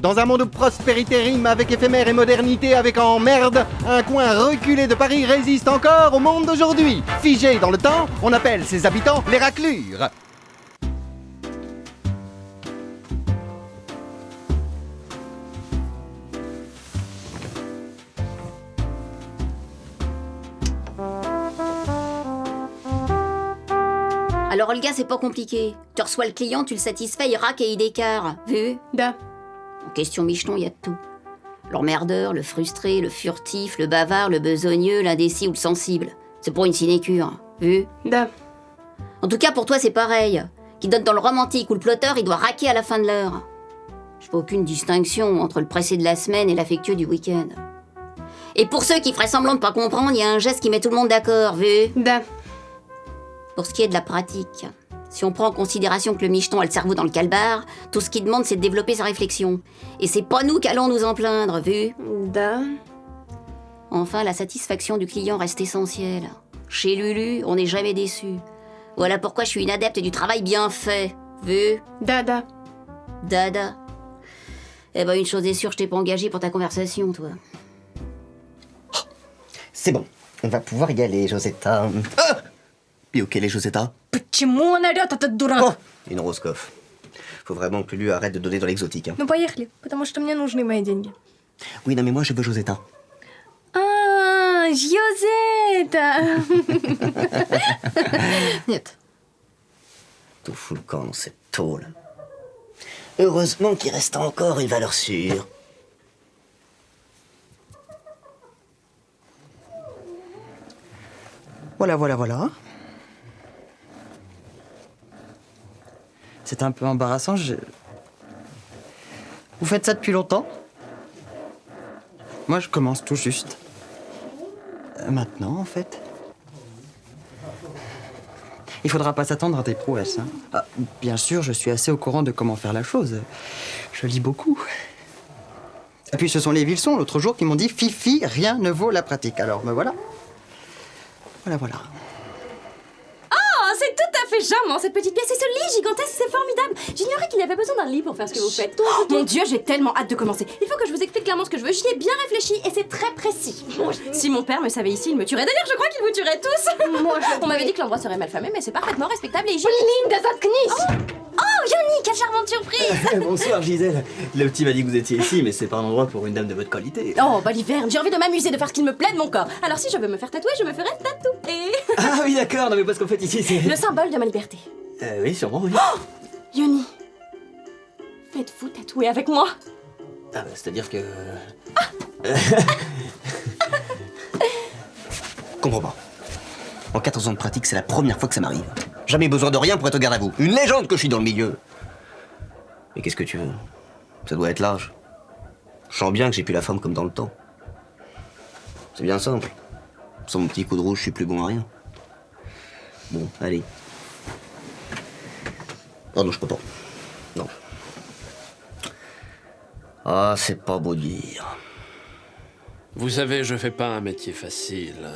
Dans un monde où prospérité rime avec éphémère et modernité avec emmerde, un coin reculé de Paris résiste encore au monde d'aujourd'hui. Figé dans le temps, on appelle ses habitants les raclures. Alors Olga, c'est pas compliqué. Tu reçois le client, tu le satisfais, il raque et il décarre. Vu? Da. En question Micheton, il y a de tout. L'emmerdeur, le frustré, le furtif, le bavard, le besogneux, l'indécis ou le sensible. C'est pour une sinécure. Vu? Da. En tout cas, pour toi, c'est pareil. Qui donne dans le romantique ou le plotteur, il doit raquer à la fin de l'heure. Je fais aucune distinction entre le pressé de la semaine et l'affectueux du week-end. Et pour ceux qui feraient semblant de pas comprendre, il y a un geste qui met tout le monde d'accord, vu? Da. Pour ce qui est de la pratique, si on prend en considération que le micheton a le cerveau dans le calbar, tout ce qu'il demande, c'est de développer sa réflexion. Et c'est pas nous qui allons nous en plaindre, vu? Da. Enfin, la satisfaction du client reste essentielle. Chez Lulu, on n'est jamais déçu. Voilà pourquoi je suis une adepte du travail bien fait, vu? Da. Dada. Eh ben, une chose est sûre, je t'ai pas engagé pour ta conversation, toi. C'est bon, on va pouvoir y aller, Josetta. Ah! Et ok, les Josetta. Почему он орёт, этот дурак? Oh, une Roscoff. Faut vraiment que Lulu arrête de donner dans l'exotique. Hein. Ну, поехали, потому что мне нужны мои деньги. Oui, non, mais moi, je veux Josetta. А, Josetta. Нет. Tout fout le camp dans cette tôle. Heureusement qu'il reste encore une valeur sûre. Voilà. C'est un peu embarrassant, Vous faites ça depuis longtemps? Moi, je commence tout juste. Maintenant, en fait. Il faudra pas s'attendre à des prouesses, hein. Ah, bien sûr, je suis assez au courant de comment faire la chose. Je lis beaucoup. Et puis, ce sont les Wilson, l'autre jour, qui m'ont dit « Fifi, rien ne vaut la pratique ». Alors, me voilà. Voilà. Oh, c'est tout à fait charmant cette petite pièce et ce lit gigantesque, c'est formidable. J'ignorais qu'il y avait besoin d'un lit pour faire ce que vous faites. Oh, mon Dieu, j'ai tellement hâte de commencer. Il faut que je vous explique clairement ce que je veux. J'y ai bien réfléchi et c'est très précis. Si mon père me savait ici, il me tuerait. D'ailleurs, je crois qu'il vous tuerait tous. On m'avait dit que l'endroit serait mal famé, mais c'est parfaitement respectable et hygiénique. Oh, Yoni, quelle charmante surprise. Bonsoir, Gisèle. Le petit m'a dit que vous étiez ici, mais c'est pas un endroit pour une dame de votre qualité. Oh, Boliverne, j'ai envie de m'amuser, de faire ce qu'il me plaît de mon corps. Alors si je veux me faire tatouer, je me ferai tatouer. Ah oui, d'accord, non mais parce qu'en fait ici c'est... Le symbole de ma liberté. Oui, sûrement, oui. Yoni, faites-vous tatouer avec moi? Ah bah, c'est-à-dire que... Comprends pas. En 14 ans de pratique, c'est la première fois que ça m'arrive. Jamais besoin de rien pour être au garde à vous. Une légende que je suis dans le milieu. Mais qu'est-ce que tu veux? Ça doit être l'âge. Je sens bien que j'ai plus la forme comme dans le temps. C'est bien simple. Sans mon petit coup de rouge, je suis plus bon à rien. Bon, allez. Oh non, je peux pas. Non. Ah, c'est pas beau dire. Vous savez, je fais pas un métier facile.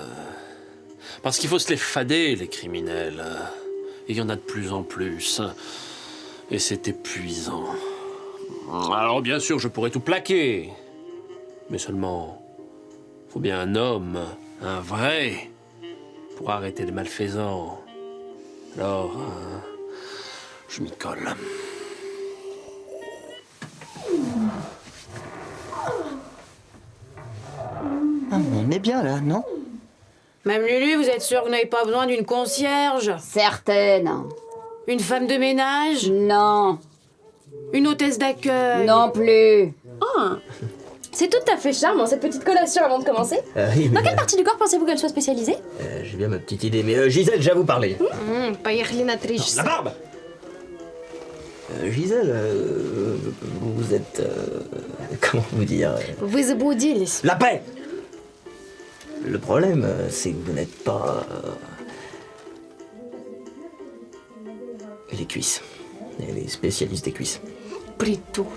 Parce qu'il faut se les fader, les criminels. Et il y en a de plus en plus. Et c'est épuisant. Alors bien sûr, je pourrais tout plaquer. Mais seulement, faut bien un homme, un vrai, pour arrêter les malfaisants. Alors, je m'y colle. Ah, on est bien là, non? Mme Lulu, vous êtes sûre que vous n'avez pas besoin d'une concierge? Certaine. Une femme de ménage? Non. Une hôtesse d'accueil? Non plus. C'est tout à fait charmant cette petite collation avant de commencer. Oui, Dans quelle partie du corps pensez-vous qu'elle soit spécialisée? j'ai bien ma petite idée, mais Gisèle, j'ai à vous parler. Поехали на 3 часа. La barbe Gisèle, vous êtes... comment vous dire Вы заблудились. La paix. Le problème, c'est que vous n'êtes pas... les cuisses. Les spécialistes des cuisses. Придурок.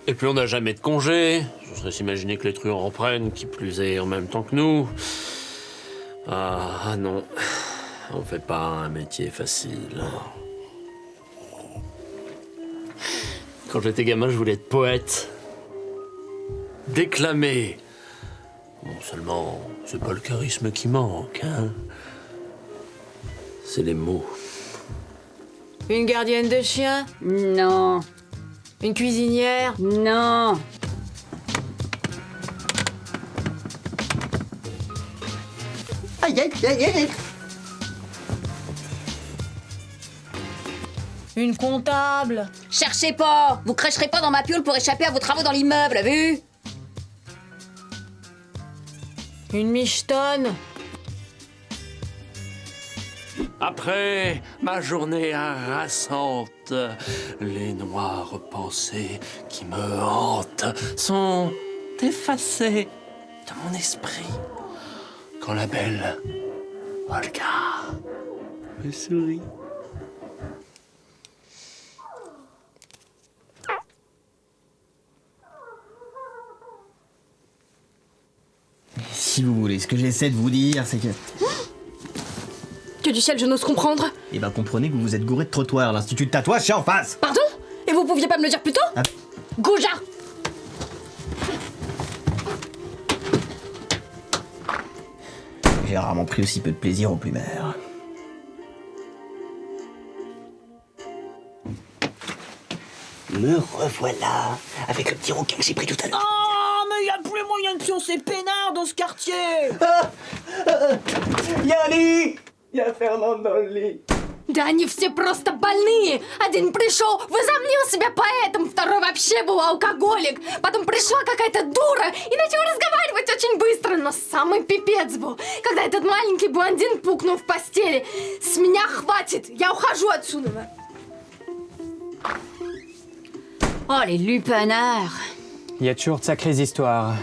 Et puis on n'a jamais de congé. Je serais s'imaginer que les truands en prennent, qui plus est en même temps que nous. Ah non, on fait pas un métier facile. Quand j'étais gamin, je voulais être poète. Déclamer. Bon, seulement, c'est pas le charisme qui manque, hein. C'est les mots. Une gardienne de chien? Non, Une cuisinière? non. Aïe, aïe, aïe, aïe. Une comptable? Cherchez pas. Vous cracherez pas dans ma piole pour échapper à vos travaux dans l'immeuble, vu? Une michetonne? Après ma journée harassante, les noires pensées qui me hantent sont effacées de mon esprit quand la belle Olga me sourit. Si vous voulez, ce que j'essaie de vous dire, c'est que... Dieu du ciel, je n'ose comprendre. Eh ben comprenez que vous vous êtes gouré de trottoir, l'institut de tatouage, c'est en face. Pardon? Et vous pouviez pas me le dire plus tôt? Ah. Gouja! J'ai rarement pris aussi peu de plaisir au plumaire. Me revoilà avec le petit requin que j'ai pris tout à l'heure. Oh, mais y a plus moyen de pioncer peinard dans ce quartier! Y'a un lit. Y'a Fernand dans le lit. Да они все просто больные. Один пришел, возомнил себя поэтом, второй вообще был алкоголик. Потом пришла какая-то дура и начала разговаривать очень быстро. Но самый пипец был, когда этот маленький блондин пукнул в постели. С меня хватит, я ухожу отсюда. Oh, les lupanards. Il y a toujours de sacrées histoires.